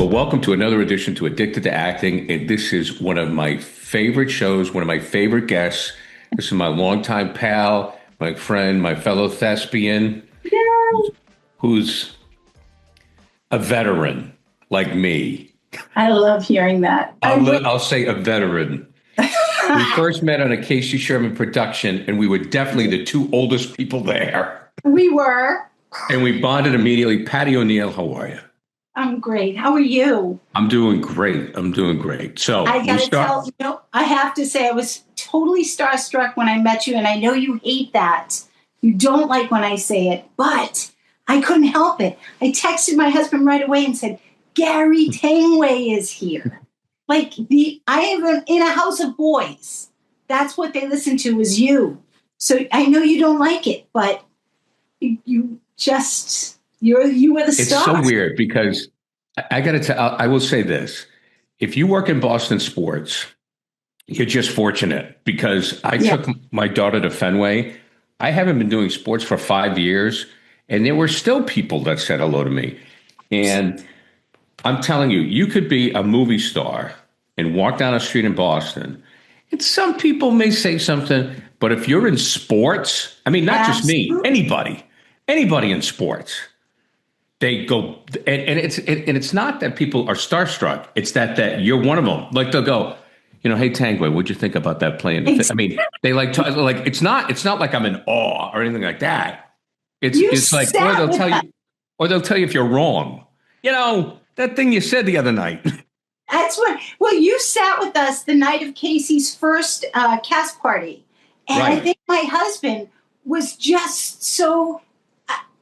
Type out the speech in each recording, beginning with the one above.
Well, welcome to another edition to Addicted to Acting. And this is one of my favorite shows, one of my favorite guests. This is my longtime pal, my friend, my fellow thespian, who's a veteran like me. I love hearing that. I'll say a veteran. We first met on a Casey Sherman production, and we were definitely the two oldest people there. We were. And we bonded immediately. Patty O'Neill, how are you? I'm great. How are you? I'm doing great. So I gotta tell you, I have to say I was totally starstruck when I met you, and I know you hate that. You don't like when I say it, but I couldn't help it. I texted my husband right away and said, Gary Tanguay is here. I am in a house of boys. That's what they listen to is you. So I know you don't like it, but you were the star. It's so weird because I got to tell, I will say this. If you work in Boston sports, you're just fortunate because I took my daughter to Fenway. I haven't been doing sports for 5 years, and there were still people that said hello to me. And I'm telling you, you could be a movie star and walk down a street in Boston, and some people may say something, but if you're in sports, I mean, not just me, anybody in sports, they go, and it's not that people are starstruck. It's that you're one of them. Like they'll go, hey Tanguay, what'd you think about that play? I mean, they it's not like I'm in awe or anything like that. It's like, or they'll tell you if you're wrong. That thing you said the other night. Well, you sat with us the night of Casey's first cast party. And right. I think my husband was just so,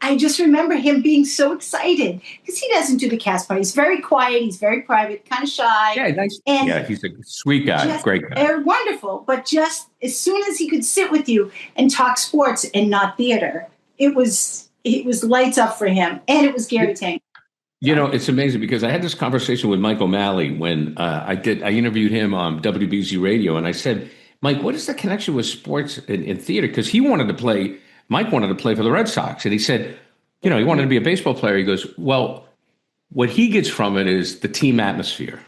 I just remember him being so excited because he doesn't do the cast party. He's very quiet. He's very private, kind of shy. Yeah, nice. And he's a sweet guy, great guy. They're wonderful. But just as soon as he could sit with you and talk sports and not theater, it was lights up for him. And it was Gary Tank. It's amazing because I had this conversation with Mike O'Malley when I interviewed him on WBZ Radio, and I said, Mike, what is the connection with sports and theater? Because Mike wanted to play for the Red Sox, and he said, he wanted to be a baseball player. He goes, well, what he gets from it is the team atmosphere,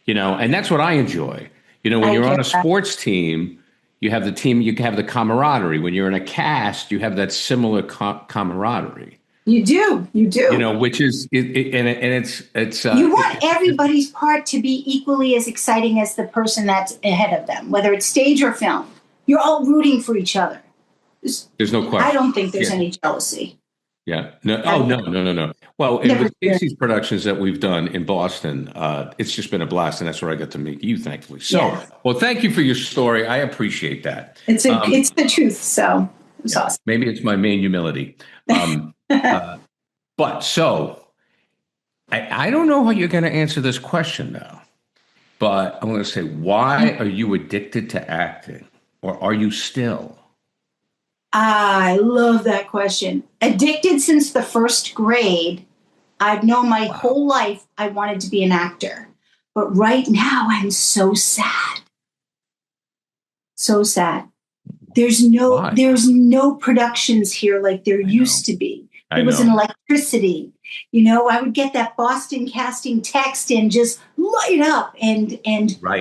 and that's what I enjoy. When you're on a sports team, you have the team, you have the camaraderie. When you're in a cast, you have that similar camaraderie. You do. Which is, it's. You want everybody's part to be equally as exciting as the person that's ahead of them, whether it's stage or film. You're all rooting for each other. There's no question. I don't think there's any jealousy. Yeah. No. Oh, no. Well, with Casey's productions that we've done in Boston, it's just been a blast, and that's where I got to meet you, thankfully. So, Well, thank you for your story. I appreciate that. It's the truth. So it's awesome. Maybe it's my main humility. But so I don't know how you're going to answer this question now, but I'm going to say, why are you addicted to acting, or are you still? I love that question. Addicted since the first grade. I've known my whole life I wanted to be an actor, but right now I'm so sad. So sad. There's no productions here like there used to be. There was an electricity. I would get that Boston casting text and just light up and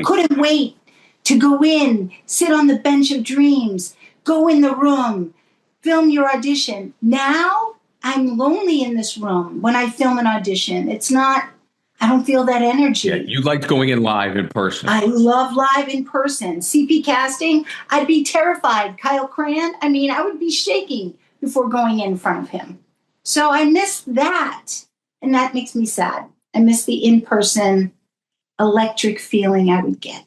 couldn't wait to go in, sit on the bench of dreams, go in the room, film your audition. Now I'm lonely in this room when I film an audition. I don't feel that energy. Yeah, you liked going in live in person. I love live in person. CP casting, I'd be terrified. Kyle Cran, I would be shaking before going in front of him. So I miss that, and that makes me sad. I miss the in-person electric feeling I would get.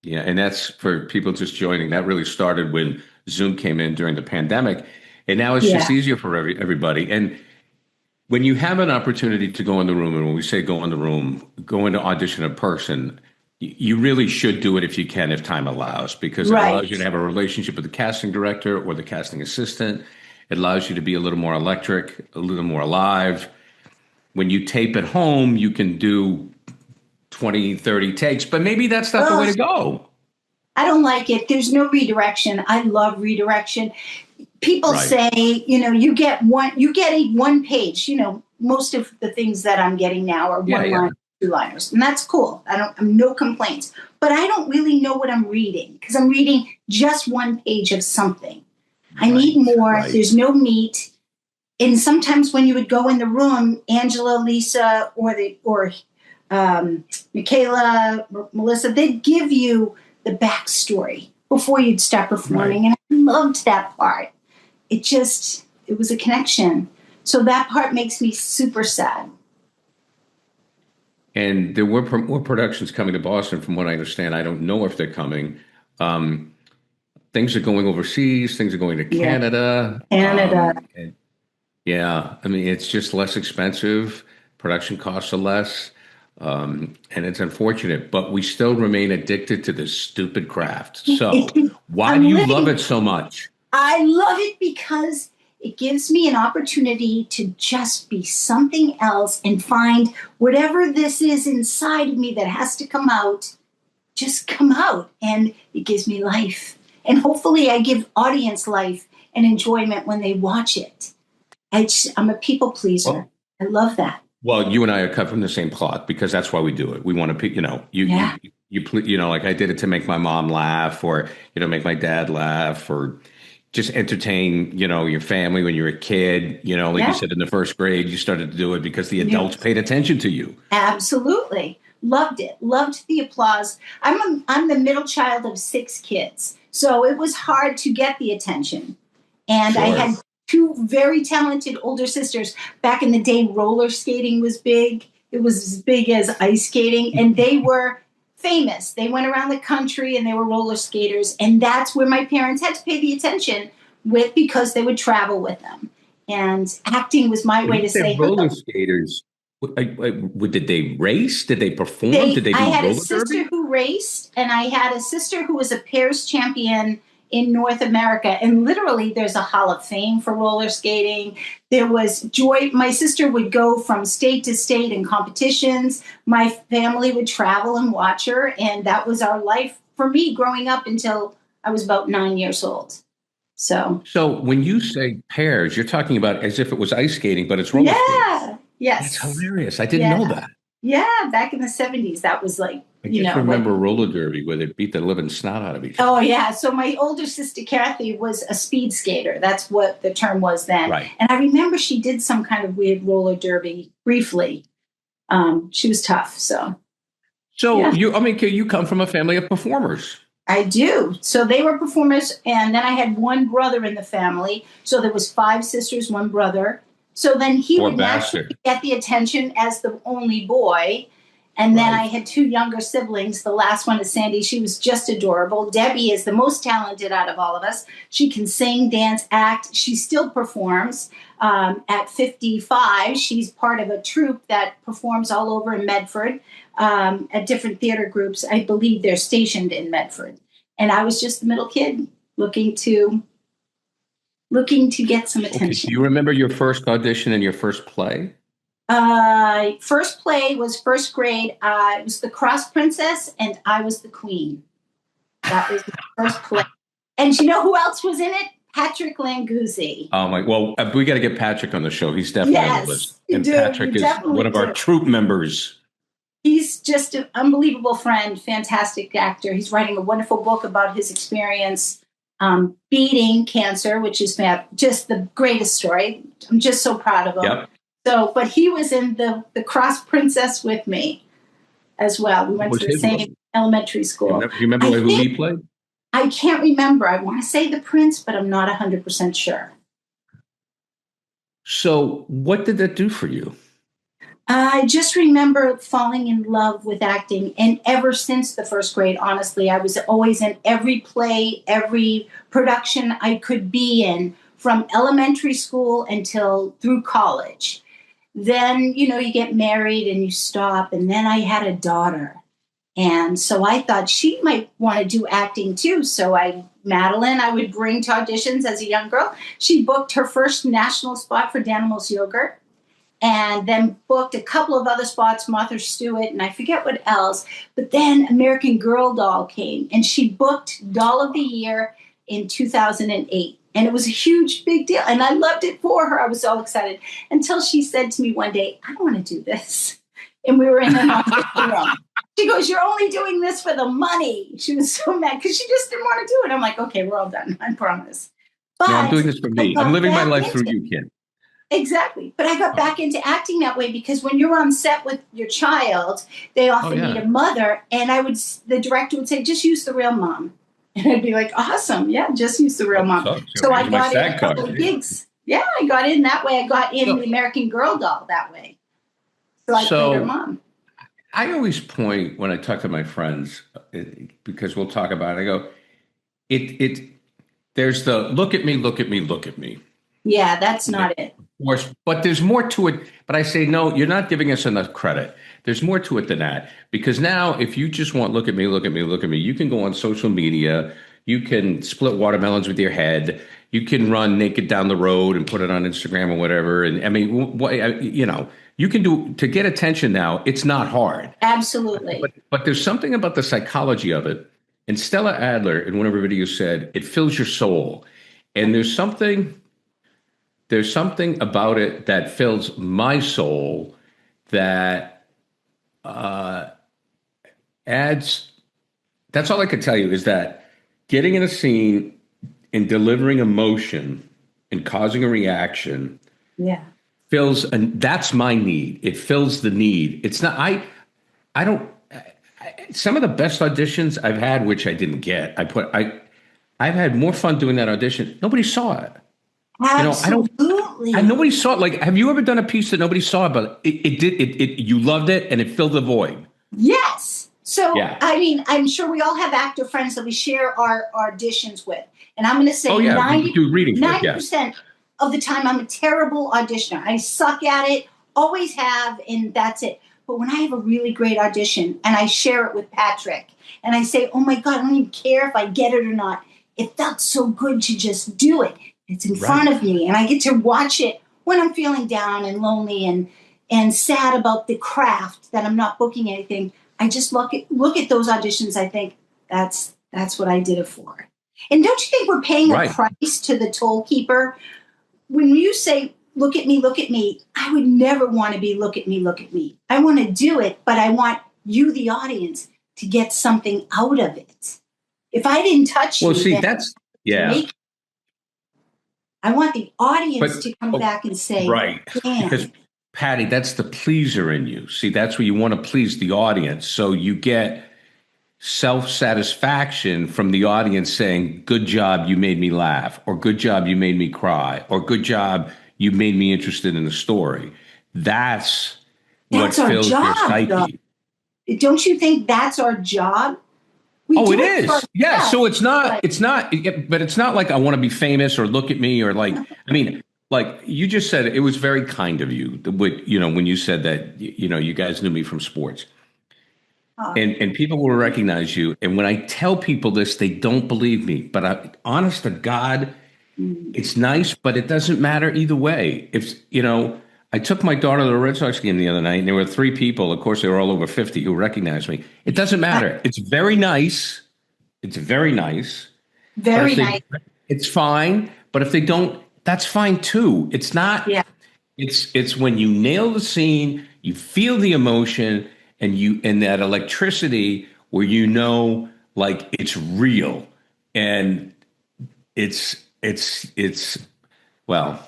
Yeah, and that's for people just joining. That really started when Zoom came in during the pandemic, and now it's just easier for everybody. And when you have an opportunity to go in the room, and when we say go in the room, go into audition in person, you really should do it if you can, if time allows, because it allows you to have a relationship with the casting director or the casting assistant. It allows you to be a little more electric, a little more alive. When you tape at home, you can do 20, 30 takes, but maybe that's not the way to go. I don't like it. There's no redirection. I love redirection. people say, you get a one page, most of the things that I'm getting now are one line, two liners, and that's cool. I'm no complaints, but I don't really know what I'm reading because I'm reading just one page of something. I need more. Right. There's no meat. And sometimes when you would go in the room, Angela, Lisa, or Michaela, Melissa, they'd give you the backstory before you'd start performing. Right. And I loved that part. It was a connection. So that part makes me super sad. And there were more productions coming to Boston, from what I understand. I don't know if they're coming. Things are going overseas. Things are going to Canada. Canada. I mean, it's just less expensive. Production costs are less. And it's unfortunate, but we still remain addicted to this stupid craft. So why do you love it so much? I love it because it gives me an opportunity to just be something else and find whatever this is inside of me that has to come out, just come out. And it gives me life. And hopefully I give audience life and enjoyment when they watch it. I'm a people pleaser. Well, I love that. Well, you and I are cut from the same cloth because that's why we do it. We want to, like I did it to make my mom laugh, or, make my dad laugh, or just entertain, your family when you're a kid. You said in the first grade, you started to do it because the adults paid attention to you. Absolutely. Loved it. Loved the applause. I'm the middle child of 6 kids. So it was hard to get the attention. And I had 2 very talented older sisters. Back in the day, roller skating was big. It was as big as ice skating. And they were famous. They went around the country and they were roller skaters. And that's where my parents had to pay the attention with, because they would travel with them. And acting was my way to say roller skaters. Did they race? Did they perform? Did they do roller derby? I had a sister who raced, and I had a sister who was a pairs champion in North America. And literally there's a Hall of Fame for roller skating. There was Joy. My sister would go from state to state in competitions. My family would travel and watch her. And that was our life for me growing up until I was about 9 years old. So when you say pairs, you're talking about as if it was ice skating, but it's roller skating. Yes. That's hilarious. I didn't know that. Yeah. Back in the 70s, that was like, I just remember roller derby where they beat the living snot out of each other. Oh, yeah. So my older sister, Kathy, was a speed skater. That's what the term was then. Right. And I remember she did some kind of weird roller derby briefly. She was tough. So you come from a family of performers. I do. So they were performers. And then I had one brother in the family. So there was 5 sisters, 1 brother. So then he would naturally get the attention as the only boy. And then I had 2 younger siblings. The last one is Sandy. She was just adorable. Debbie is the most talented out of all of us. She can sing, dance, act. She still performs. At 55, she's part of a troupe that performs all over in Medford at different theater groups. I believe they're stationed in Medford. And I was just the middle kid looking to get some attention. Okay, do you remember your first audition and your first play? First play was first grade. It was The Cross Princess, and I was the queen. That was my first play. And you know who else was in it? Patrick Languzzi. Oh my! Well, we got to get Patrick on the show. He's definitely on the list. And Patrick is one of our troupe members. He's just an unbelievable friend, fantastic actor. He's writing a wonderful book about his experience beating cancer, which is just the greatest story. I'm just so proud of him. Yep. So, but he was in the Cross Princess with me as well. We went to the same elementary school. Do you remember who he played? I can't remember. I want to say the prince, but I'm not 100% sure. So what did that do for you? I just remember falling in love with acting. And ever since the first grade, honestly, I was always in every play, every production I could be in, from elementary school until through college. Then, you get married and you stop. And then I had a daughter. And so I thought she might want to do acting too. So Madeline, I would bring to auditions as a young girl. She booked her first national spot for Danimals Yogurt, and then booked a couple of other spots, Martha Stewart, and I forget what else. But then American Girl doll came, and she booked Doll of the Year in 2008. And it was a huge, big deal. And I loved it for her. I was all excited until she said to me one day, I don't want to do this. And we were in an office room. She goes, you're only doing this for the money. She was so mad because she just didn't want to do it. I'm like, okay, we're all done. I promise. But no, I'm doing this for me. I'm living my life through you, Kim. Exactly. But I got back into acting that way because when you're on set with your child, they often need a mother. And the director would say, just use the real mom. And I'd be like, awesome. Yeah, just use the real mom. So I got in a couple of gigs. Yeah, I got in that way. I got in the American Girl doll that way. So I played her mom. I always point when I talk to my friends, because we'll talk about it, I go, there's the look at me, look at me, look at me. Yeah, that's not it. Of course, but there's more to it. But I say, no, you're not giving us enough credit. There's more to it than that. Because now if you just want look at me, look at me, look at me, you can go on social media. You can split watermelons with your head. You can run naked down the road and put it on Instagram or whatever. And I mean, you can do to get attention now. It's not hard. Absolutely. But there's something about the psychology of it. And Stella Adler in one of her videos said, it fills your soul. And there's something about it that fills my soul that adds. That's all I can tell you is that getting in a scene and delivering emotion and causing a reaction. Yeah. And that's my need. It fills the need. It's not, some of the best auditions I've had, which I didn't get, I've had more fun doing that audition. Nobody saw it. Absolutely. Nobody saw it. Like, have you ever done a piece that nobody saw, but you loved it and it filled the void? Yes. So, yeah. I mean, I'm sure we all have actor friends that we share our auditions with. And I'm going to say 90% of the time I'm a terrible auditioner. I suck at it, always have, and that's it. But when I have a really great audition and I share it with Patrick and I say, oh my God, I don't even care if I get it or not. It felt so good to just do it. It's in front of me and I get to watch it when I'm feeling down and lonely and sad about the craft that I'm not booking anything. I just look at those auditions. I think that's what I did it for. And don't you think we're paying a price to the toll keeper? When you say, look at me, I would never want to be look at me. I want to do it, but I want you, the audience, to get something out of it. If I didn't touch you, I want the audience to come back and say, damn. Because Patty, that's the pleaser in you. See, that's where you want to please the audience. So you get self-satisfaction from the audience saying, good job, you made me laugh, or good job, you made me cry, or good job, you made me interested in the story. That's what fills your psyche. Though. Don't you think that's our job? It is. Yeah. So it's not, but it's not like I want to be famous or look at me or like, I mean, like you just said, it was very kind of you, when you said that, you guys knew me from sports. And people will recognize you. And when I tell people this, they don't believe me. But honest to God, it's nice, but it doesn't matter either way. If, I took my daughter to the Red Sox game the other night, and there were 3 people, of course, they were all over 50, who recognized me. It doesn't matter. It's very nice. It's very nice. Very nice. It's fine. But if they don't, that's fine too. It's not. Yeah. It's when you nail the scene, you feel the emotion, and that electricity where like it's real, and it's well,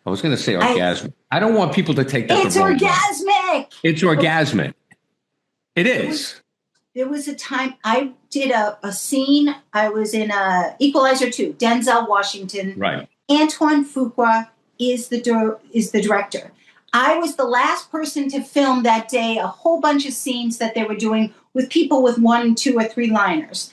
I was going to say orgasmic. I don't want people to take that. It's orgasmic. It's orgasmic. It is. There was a time I did a scene. I was in Equalizer 2, Denzel Washington. Right. Antoine Fuqua is the director. I was the last person to film that day, a whole bunch of scenes that they were doing with people with 1, 2, or 3 liners.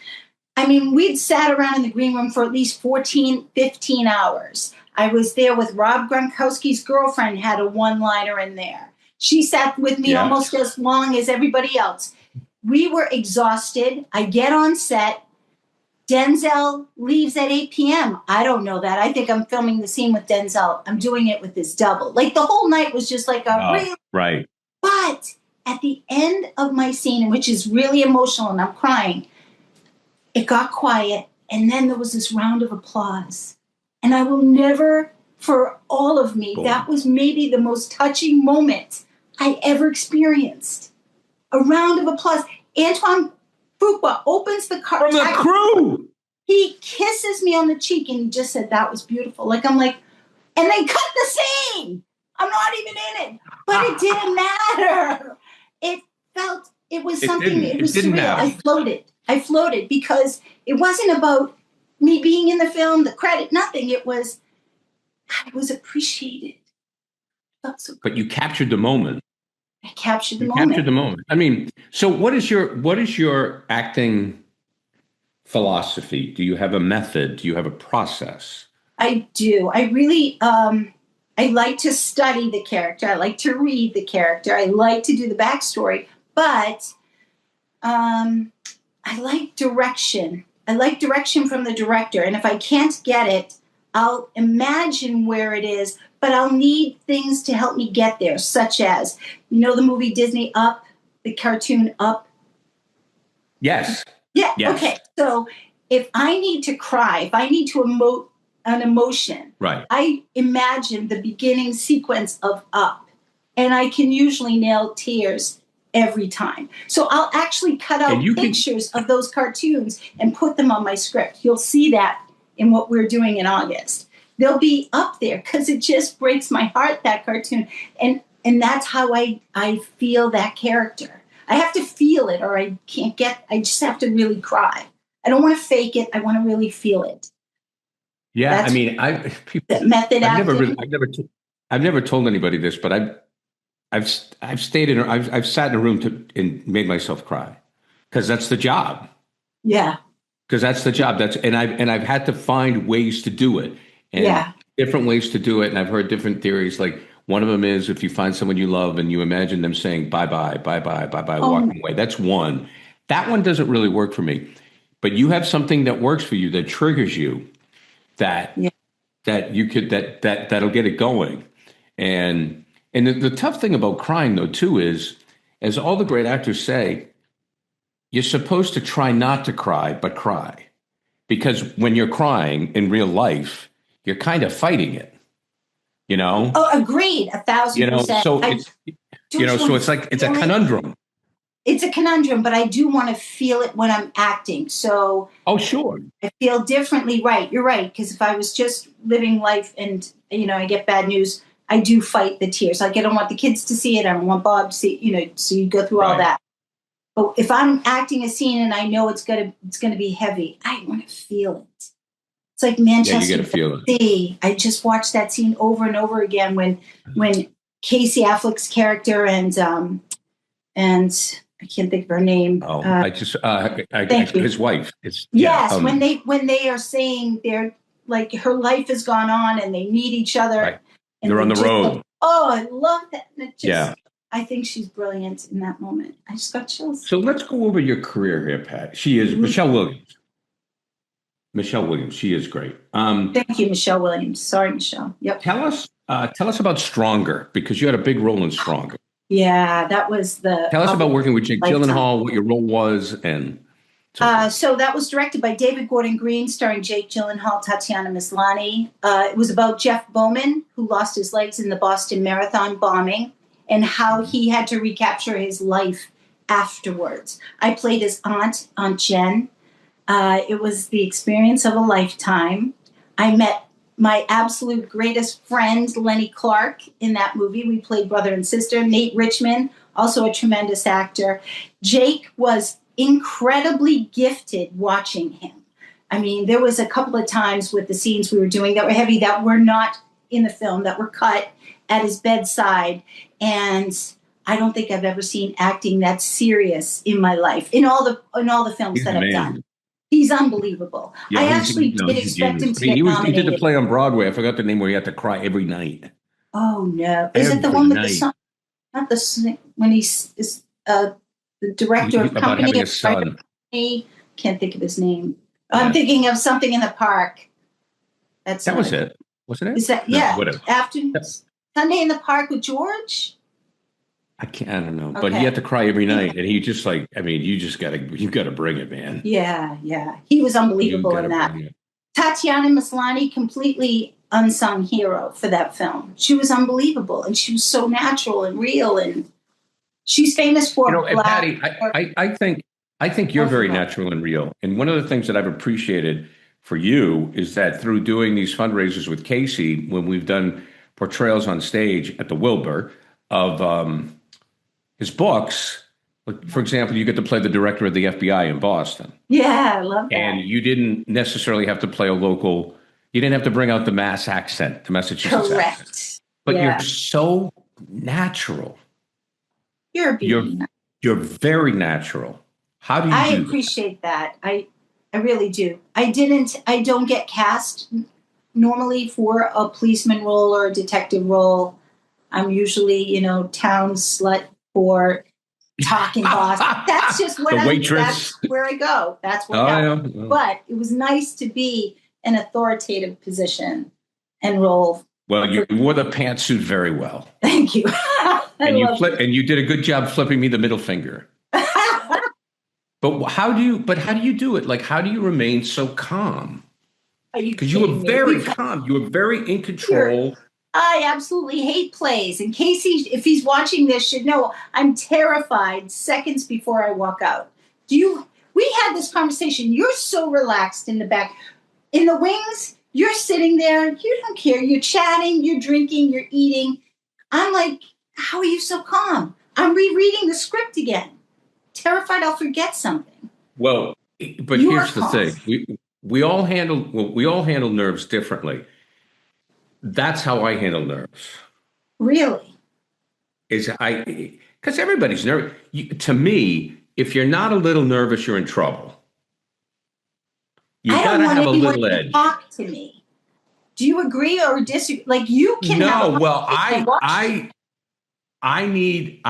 I mean, we'd sat around in the green room for at least 14, 15 hours. I was there with Rob Gronkowski's girlfriend, had a 1-liner in there. She sat with me almost as long as everybody else. We were exhausted. I get on set. Denzel leaves at 8 p.m. I don't know that. I think I'm filming the scene with Denzel. I'm doing it with this double. Like the whole night was just like a real. Right. But at the end of my scene, which is really emotional and I'm crying, it got quiet. And then there was this round of applause. And I will never, for all of me, that was maybe the most touching moment I ever experienced. A round of applause. Antoine Fuqua opens the car. From the crew. He kisses me on the cheek and he just said, that was beautiful. Like, I'm like, and they cut the scene. I'm not even in it. But it didn't matter. It was something, it was surreal. Matter. I floated because it wasn't about me being in the film, the credit, nothing. It was appreciated. Felt so good. But you captured the moment. I captured the moment. Captured the moment. I mean, so what is your acting philosophy? Do you have a method? Do you have a process? I do. I really, I like to study the character. I like to read the character. I like to do the backstory, but I like direction. I like direction from the director. And if I can't get it, I'll imagine where it is, but I'll need things to help me get there, such as, you know, the movie Disney Up, the cartoon Up? Yes. Yeah. Yes. Okay. So if I need to cry, if I need to emote an emotion, right, I imagine the beginning sequence of Up, and I can usually nail tears every time. So I'll actually cut out pictures of those cartoons and put them on my script. You'll see that in what we're doing in August. They'll be up there because it just breaks my heart, that cartoon. And that's how I feel that character. I have to feel it or I just have to really cry. I don't want to fake it. I want to really feel it. Yeah. That's, I mean, I've never told anybody this, but I've sat in a room and made myself cry because that's the job. Yeah. Because that's the job. And I've had to find ways to do it, and different ways to do it. And I've heard different theories. Like one of them is if you find someone you love and you imagine them saying bye bye, walking away. That's one. That one doesn't really work for me. But you have something that works for you that triggers you, that'll get it going. And the tough thing about crying though too is, as all the great actors say, you're supposed to try not to cry, but cry. Because when you're crying in real life, you're kind of fighting it, you know? Oh, agreed. 1,000%. So it's like, it's a conundrum. It's a conundrum, but I do want to feel it when I'm acting. So sure. I feel differently. Right. You're right. Because if I was just living life and, I get bad news, I do fight the tears. Like I don't want the kids to see it. I don't want Bob to see, so you go through all that. But if I'm acting a scene and I know it's gonna be heavy, I want to feel it. It's like Manchester. Yeah, you got to feel it. I just watched that scene over and over again when Casey Affleck's character and I can't think of her name. His wife. When they are saying they're like her life has gone on and they meet each other. Right. They're on the road. I love that. And it just, I think she's brilliant in that moment. I just got chills. So let's go over your career here, Pat. She is Michelle Williams. Michelle Williams. She is great. Thank you, Michelle Williams. Sorry, Michelle. Yep. Tell us about Stronger, because you had a big role in Stronger. Yeah, that was Tell us about working with Jake Gyllenhaal, what your role was, and. So that was directed by David Gordon Green, starring Jake Gyllenhaal, Tatiana Maslany. It was about Jeff Bauman, who lost his legs in the Boston Marathon bombing, and how he had to recapture his life afterwards. I played his aunt, Aunt Jenn. It was the experience of a lifetime. I met my absolute greatest friend, Lenny Clark, in that movie. We played brother and sister. Nate Richmond, also a tremendous actor. Jake was incredibly gifted watching him. I mean, there was a couple of times with the scenes we were doing that were heavy, that were not in the film, that were cut at his bedside. And I don't think I've ever seen acting that serious in my life, in all the films that I've done. He's unbelievable. Yeah, I actually did expect him to get nominated. He did the play on Broadway. I forgot the name, where he had to cry every night. Oh, no. Is it the one with the song? Not the song, when he's the director of about having a son. Can't think of his name. I'm thinking of Something in the Park. That was it, wasn't it? Is that whatever. Sunday in the Park with George? I don't know, but he had to cry every night, and he just you got to bring it, man. Yeah, he was unbelievable in that. Tatiana Maslany, completely unsung hero for that film. She was unbelievable, and she was so natural and real, and she's famous for Patty, I think you're very natural and real. And one of the things that I've appreciated for you is that through doing these fundraisers with Casey, when we've done portrayals on stage at the Wilbur of his books, for example, you get to play the director of the FBI in Boston. Yeah, I love that. And you didn't necessarily have to play a local, you didn't have to bring out the Mass accent, the Massachusetts accent. But you're so natural. You're a beauty. You're very natural. How do you I appreciate that. I really do. I don't get cast normally for a policeman role or a detective role. I'm usually, town slut or talking boss. That's just what that's where I go. That's what happens. Yeah. But it was nice to be an authoritative position and role. Well, you wore the pantsuit very well. Thank you. And you did a good job flipping me the middle finger. But how do you do it? Like, how do you remain so calm? Because you were very calm. You were very in control. I absolutely hate plays. And Casey, if he's watching this, should know I'm terrified seconds before I walk out. We had this conversation. You're so relaxed in the back. In the wings, you're sitting there. You don't care. You're chatting, you're drinking, you're eating. I'm like, how are you so calm? I'm rereading the script again. Terrified I'll forget something. Well, but here's the thing. We all handle nerves differently. That's how I handle nerves. Really? Because everybody's nervous. To me, if you're not a little nervous, you're in trouble. You gotta have a little edge. Talk to me. Do you agree or disagree? Like you can. No, well, I need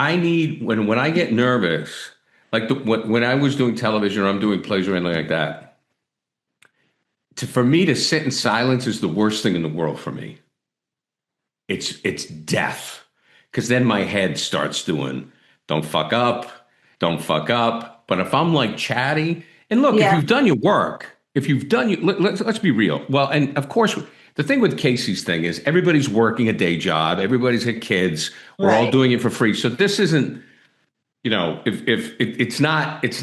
when I get nervous, like when I was doing television or I'm doing plays or anything like that. For me to sit in silence is the worst thing in the world for me. It's death, because then my head starts doing, don't fuck up. But if I'm like chatty, and look, if you've done your work, let's be real. Well, and of course, the thing with Casey's thing is everybody's working a day job, everybody's got kids, we're all doing it for free. So this isn't, if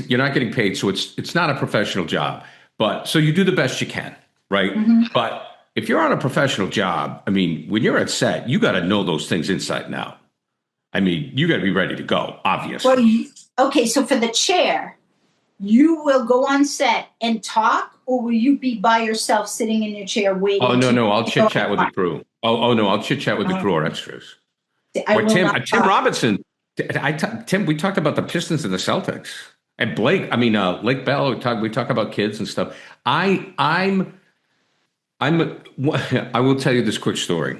you're not getting paid, so it's not a professional job. But so you do the best you can, right? Mm-hmm. But if you're on a professional job, I mean, when you're at set, you got to know those things inside and out. I mean, you got to be ready to go, obviously. Well, okay, so for the chair, you will go on set and talk, or will you be by yourself sitting in your chair waiting? Oh, no, I'll chit-chat with the crew. Oh, no, I'll chit-chat with the crew or extras. Or Tim Robinson. Tim, we talked about the Pistons and the Celtics. And Lake Bell, we talk about kids and stuff. I will tell you this quick story.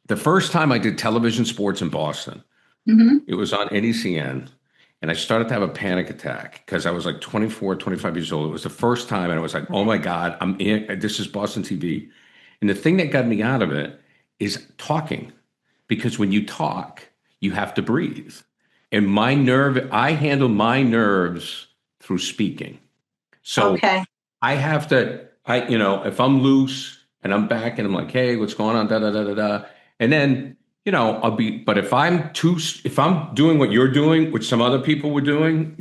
The first time I did television sports in Boston, it was on NECN, and I started to have a panic attack because I was like 24, 25 years old. It was the first time, and I was like, oh my God, this is Boston TV. And the thing that got me out of it is talking, because when you talk, you have to breathe. And I handle my nerves through speaking. So I have to, if I'm loose and I'm back and I'm like, hey, what's going on? Da, da, da, da, da. And then, but if I'm doing what you're doing, which some other people were doing,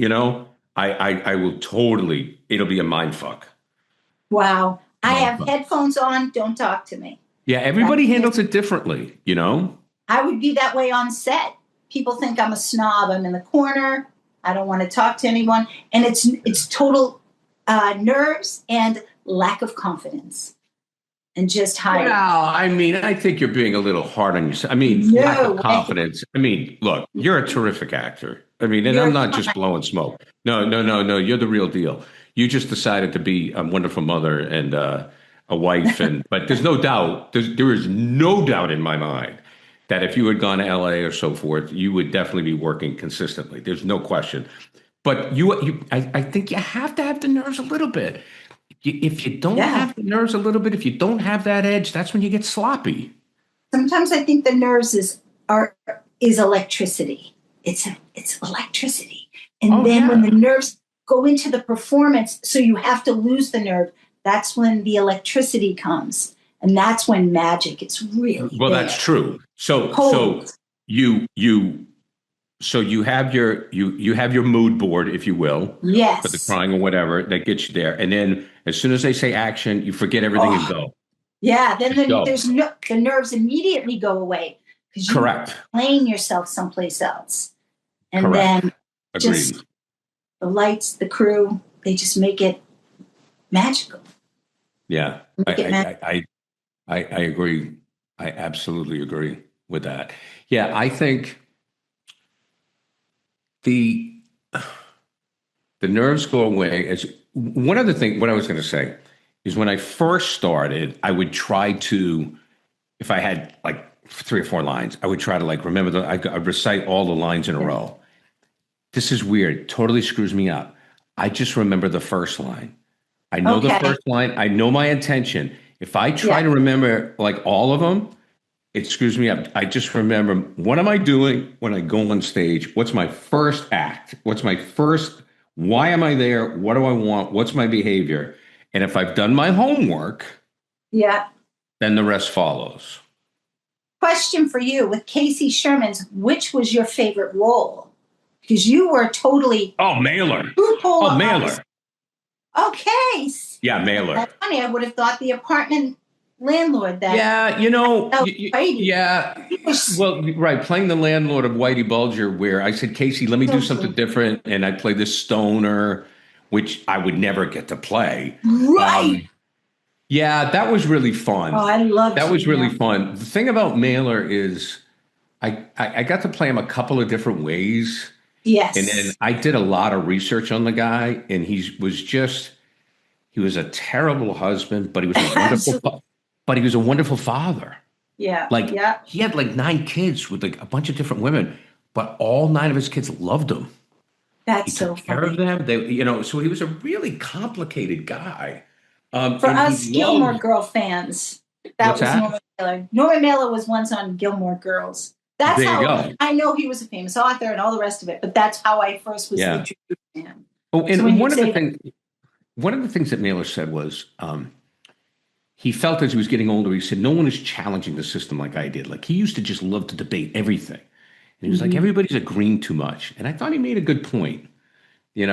I will totally, it'll be a mind fuck. Wow. I have headphones on. Don't talk to me. Yeah. Everybody handles it differently, I would be that way on set. People think I'm a snob. I'm in the corner. I don't want to talk to anyone. And it's total nerves and lack of confidence. And just hide. Well, I mean, I think you're being a little hard on yourself. I mean, lack of confidence. I mean, look, you're a terrific actor. I mean, and I'm not just blowing smoke. No. You're the real deal. You just decided to be a wonderful mother and a wife. But there's no doubt, there is no doubt in my mind that if you had gone to LA or so forth, you would definitely be working consistently. There's no question. But I think you have to have the nerves a little bit. If you don't have the nerves a little bit, if you don't have that edge, that's when you get sloppy. Sometimes I think the nerves is electricity. It's electricity. And when the nerves go into the performance, so you have to lose the nerve, That's when the electricity comes. And that's when magic is really well, there. that's true. So you have your mood board, if you will, yes, for the crying or whatever that gets you there. And then as soon as they say action, you forget everything and go. Yeah, then the nerves immediately go away because you're playing yourself someplace else. And then just the lights, the crew, they just make it magical. Yeah, I agree. I absolutely agree with that. Yeah, I think the nerves go away. As one other thing, what I was going to say is when I first started, I would try to, if I had like 3 or 4 lines, I would try to like remember I'd recite all the lines in a row. This is weird. Totally screws me up. I just remember the first line. I know the first line. I know my intention. If I try to remember like all of them, it screws me up. I just remember, what am I doing when I go on stage? What's my first act? Why am I there? What do I want? What's my behavior? And if I've done my homework, then the rest follows. Question for you, with Casey Sherman's, which was your favorite role? Because you were totally... Mailer. Mailer. Okay. Yeah, Mailer. That's funny. I would have thought the apartment landlord that... Yeah, well, right, playing the landlord of Whitey Bulger, where I said, Casey, let me do something different, and I play this stoner, which I would never get to play. Right. Yeah, that was really fun. Oh, I love that. Was really fun. The thing about Mailer is I got to play him a couple of different ways. Yes. And then I did a lot of research on the guy, and he was a terrible husband, but he was a wonderful father. Yeah. He had like 9 kids with like a bunch of different women, but all 9 of his kids loved him. That's so funny. He took care of them. So he was a really complicated guy. For us Gilmore Girl fans, that was Norman Mailer. Norman Mailer was once on Gilmore Girls. That's how I know he was a famous author and all the rest of it, but that's how I first was introduced to him. Oh, and one of the things that Mailer said was he felt as he was getting older, he said, no one is challenging the system like I did. Like he used to just love to debate everything. And he was like, everybody's agreeing too much. And I thought he made a good point. He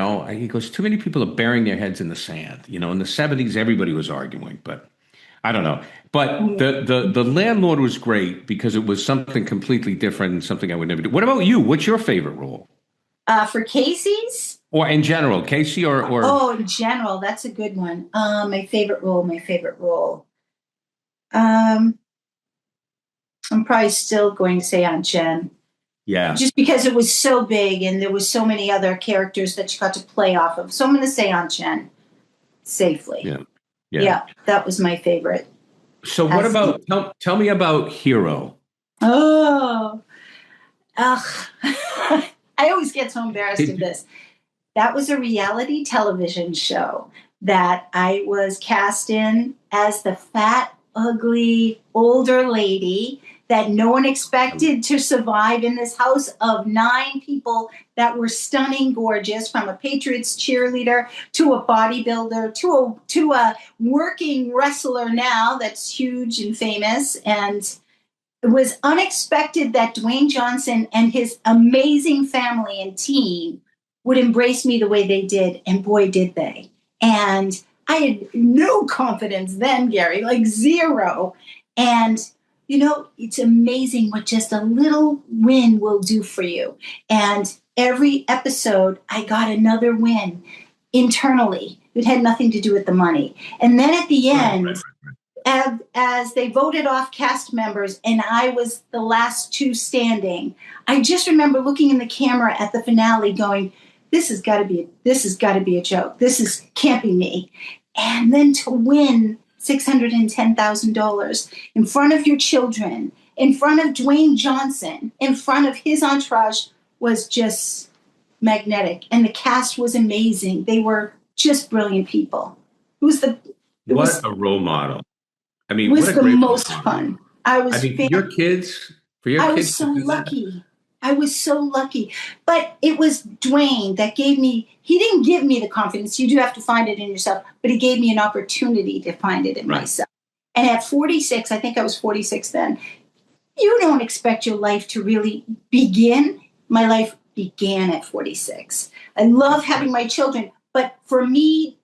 goes, too many people are burying their heads in the sand. In the 70s, everybody was arguing, but I don't know. But the landlord was great because it was something completely different and something I would never do. What about you? What's your favorite role? For Casey's? Or in general, Casey or... Oh, in general, that's a good one. My favorite role. I'm probably still going to say Aunt Jenn. Yeah. Just because it was so big and there was so many other characters that you got to play off of. So I'm going to say Aunt Jenn safely. Yeah, that was my favorite. So what about, tell me about Hero. Oh, I always get so embarrassed of this. That was a reality television show that I was cast in as the fat, ugly, older lady that no one expected to survive in this house of 9 people that were stunning, gorgeous, from a Patriots cheerleader to a bodybuilder to a working wrestler now that's huge and famous. And it was unexpected that Dwayne Johnson and his amazing family and team would embrace me the way they did. And boy, did they. And I had no confidence then, Gary, like zero. And it's amazing what just a little win will do for you. And every episode, I got another win internally. It had nothing to do with the money. And then at the end, as they voted off cast members and I was the last 2 standing, I just remember looking in the camera at the finale going, this has got to be a joke. Can't be me. And then to win $610,000 in front of your children, in front of Dwayne Johnson, in front of his entourage was just magnetic. And the cast was amazing. They were just brilliant people. It was a role model. I mean, it was the most fun. For your kids, I was so lucky. I was so lucky. But it was Dwayne that he didn't give me the confidence. You do have to find it in yourself, but he gave me an opportunity to find it in myself. And at 46, I think I was 46 then, you don't expect your life to really begin. My life began at 46. I love having my children, but for me,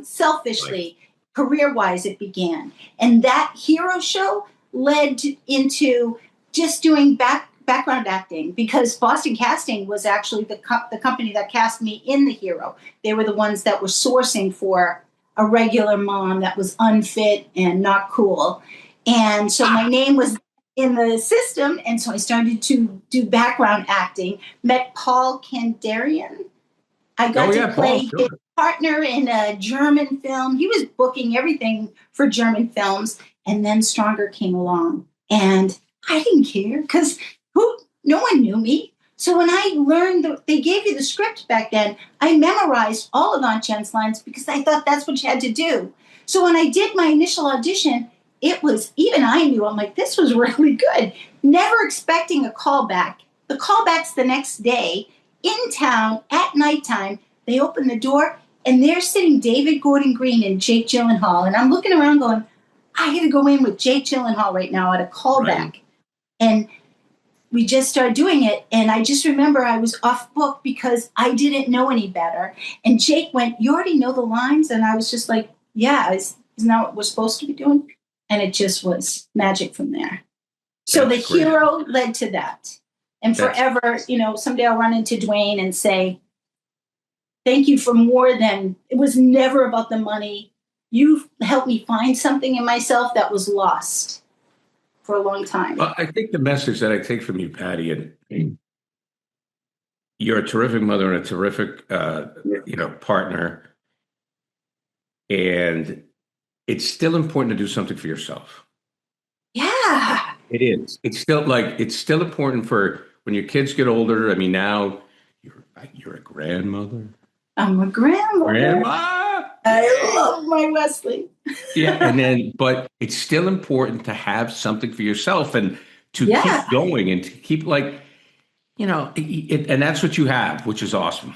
selfishly, career-wise, it began. And that hero show led into just doing background acting, because Boston Casting was actually the company that cast me in The Hero. They were the ones that were sourcing for a regular mom that was unfit and not cool. And so my name was in the system, and so I started to do background acting, met Paul Kandarian. I got to play his partner in a German film. He was booking everything for German films, and then Stronger came along. And I didn't care, because no one knew me. So when I learned they gave you the script back then, I memorized all of Aunt Jenn's lines because I thought that's what you had to do. So when I did my initial audition, even I knew, I'm like, this was really good. Never expecting a callback. The callback's the next day in town at nighttime. They open the door and they're sitting David Gordon Green and Jake Gyllenhaal. And I'm looking around going, I got to go in with Jake Gyllenhaal right now at a callback. Right. And we just started doing it. And I just remember I was off book because I didn't know any better. And Jake went, you already know the lines? And I was just like, yeah, isn't that what we're supposed to be doing? And it just was magic from there. So The Hero led to that. And forever, someday I'll run into Dwayne and say, thank you for more than, it was never about the money. You've helped me find something in myself that was lost for a long time. Well, I think the message that I take from you, Patty, and you're a terrific mother and a terrific, partner. And it's still important to do something for yourself. Yeah. It is. It's still important for when your kids get older. I mean, now you're a grandmother. I'm a grandmother. Grandma. I love my Wesley. Yeah, but it's still important to have something for yourself and to keep going and to keep and that's what you have, which is awesome.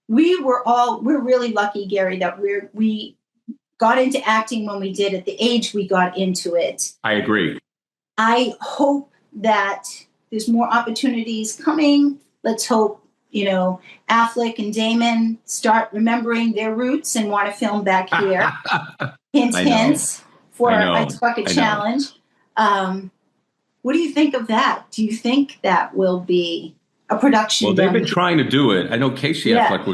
We're really lucky, Gary, that we got into acting when we did at the age we got into it. I agree. I hope that there's more opportunities coming. Let's hope, Affleck and Damon start remembering their roots and want to film back here. Hints for a Bucket Challenge. What do you think of that? Do you think that will be a production? Well, they've been trying to do it. I know Casey Affleck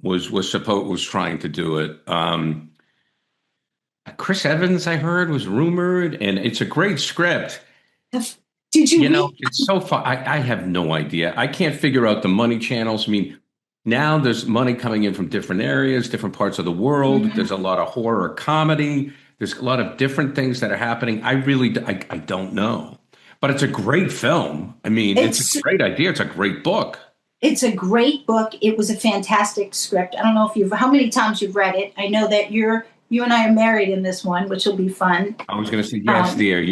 was trying to do it. Chris Evans, I heard, was rumored, and it's a great script. Did you? It's so far. I have no idea. I can't figure out the money channels. I mean, now there's money coming in from different areas, different parts of the world. Mm-hmm. There's a lot of horror comedy. There's a lot of different things that are happening. I don't know, but it's a great film. I mean, it's a great idea. It's a great book. It's a great book. It was a fantastic script. I don't know how many times you've read it. I know that you and I are married in this one, which will be fun. I was going to say, yes, dear.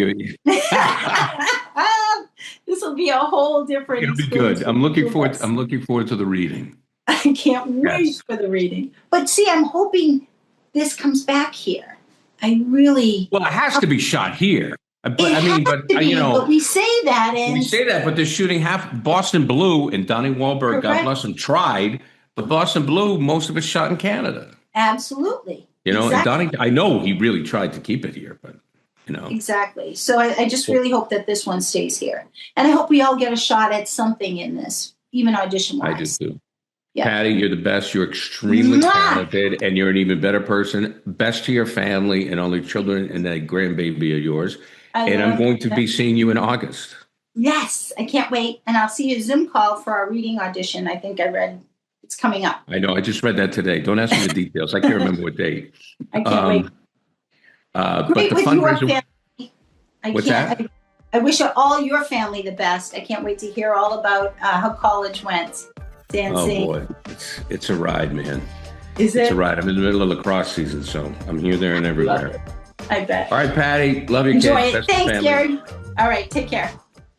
This will be a whole different It'll be good. I'm looking forward to the reading. I can't wait for the reading. But see, I'm hoping this comes back here. Well, it has to be shot here. But we say that, but they're shooting half Boston Blue, and Donnie Wahlberg, God bless him, tried. But Boston Blue, most of it's shot in Canada. Absolutely. Exactly. And Donnie, I know he really tried to keep it here, but Exactly. So I just really hope that this one stays here, and I hope we all get a shot at something in this, even audition-wise. I do too. Yeah. Patty, you're the best. You're extremely talented, and you're an even better person. Best to your family and all your children and that grandbaby of yours. I'm going to be seeing you in August. Yes, I can't wait. And I'll see you Zoom call for our reading audition. I think I read it's coming up. I know. I just read that today. Don't ask me the details. I can't remember what date. I can't wait. But the fundraiser. What's that? I wish all your family the best. I can't wait to hear all about how college went. Dancing. Oh boy, it's a ride, man. Is it? It's a ride. I'm in the middle of lacrosse season, so I'm here, there, and everywhere. I bet. All right, Patty. Love you, Enjoy kids. it. Thanks, Gary. All right, take care.